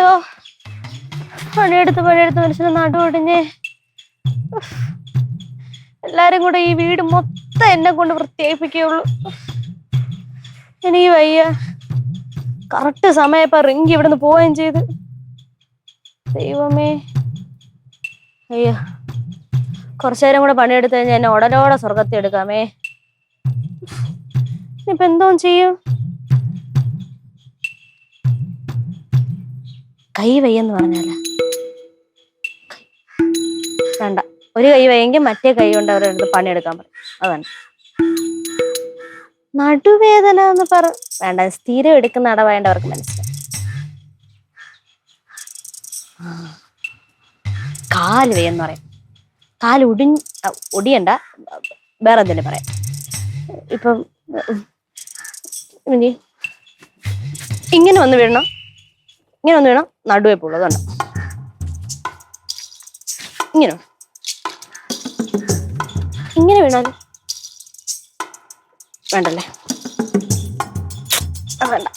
അയ്യോ പണിയെടുത്ത് മനുഷ്യനെ നടുവൊടിഞ്ഞ് എല്ലാരും കൂടെ ഈ വീട് മൊത്തം എന്നെ കൊണ്ട് വൃത്തിയായിപ്പിക്കുള്ളൂ. എനിക്ക് വയ്യ. കറക്റ്റ് സമയപ്പോ റിങ്കി ഇവിടുന്ന് പോവുകയും ചെയ്ത്. ദൈവമേ. അയ്യോ കുറച്ചേരം കൂടെ പണിയെടുത്ത് കഴിഞ്ഞാൽ എന്നെ ഉടനോടെ സ്വർഗത്തിൽ എടുക്കാമേ. ഇനിയിപ്പോ എന്തോ ചെയ്യും? കൈ വയ്യെന്ന് പറഞ്ഞാല വേണ്ട. ഒരു കൈ വയ്യെങ്കിൽ മറ്റേ കൈ കൊണ്ട് അവരുടെ അടുത്ത് പണിയെടുക്കാൻ പറയും. അതാണ് നടുവേദന എന്ന് പറ. വേണ്ട, സ്ഥിരം എടുക്കുന്ന അടവായണ്ട് അവർക്ക് മനസ്സിലായി. കാല് വയ്യെന്ന് പറയാം. കാല് ഒടിയണ്ട, വേറെ എന്തെങ്കിലും പറയാം. ഇപ്പം ഇങ്ങനെ വന്ന് വീഴണം, ഇങ്ങനെ വന്ന് വീണം, നടുവേ പോളൂ. അതുകൊണ്ട് ഇങ്ങനെ ഇങ്ങനെ വീണാല് വേണ്ടല്ലേ, വേണ്ട.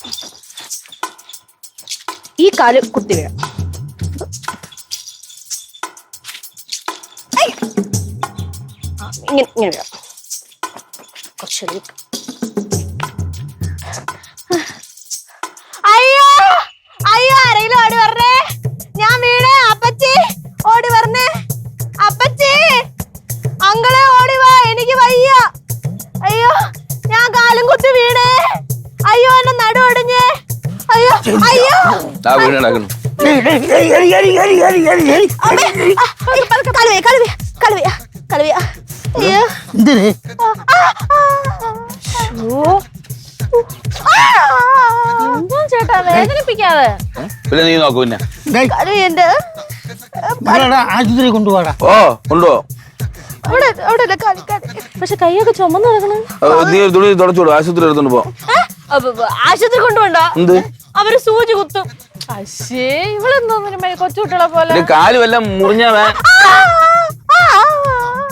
ഈ കാല് കുത്തി വീഴാം. ഇങ്ങനെ ഇങ്ങനെ വീഴാം. കുറച്ചൊരു അയ്യോ അയ്യോ ആരെങ്കിലും ഓടി പറഞ്ഞേ, ഞാൻ വീണേ. അപ്പച്ചി ഓടി പറഞ്ഞേ. അപ്പച്ചി അങ്കളെ ഓടി വാ, എനിക്ക് വയ്യ. അയ്യോ ഞാൻ കാലും കുത്തി വീണേ. അയ്യോ എന്നെ നടുവൊടിഞ്ഞേ. അയ്യോ അയ്യോ ചേട്ടാ വേദനിപ്പിക്കാതെ. നീ നോക്കൂ. ആശുപത്രി കൊണ്ടുപോകാ. ഓ കൊണ്ടുപോ. പക്ഷെ കൈയൊക്കെ ചുമന്ന് കിടക്കണം. നീ തുണി തുടച്ചോളൂ. ആശുപത്രി എടുത്തോണ്ട് പോ. ആശുപത്രി കൊണ്ടുപോണ്ട, അവര് സൂചി കുത്തും. അശ്ശേ ഇവളെന്തോന്നിനും കൊച്ചുകുട്ടികളെ പോലെ. കാല് വല്ല മുറിഞ്ഞാ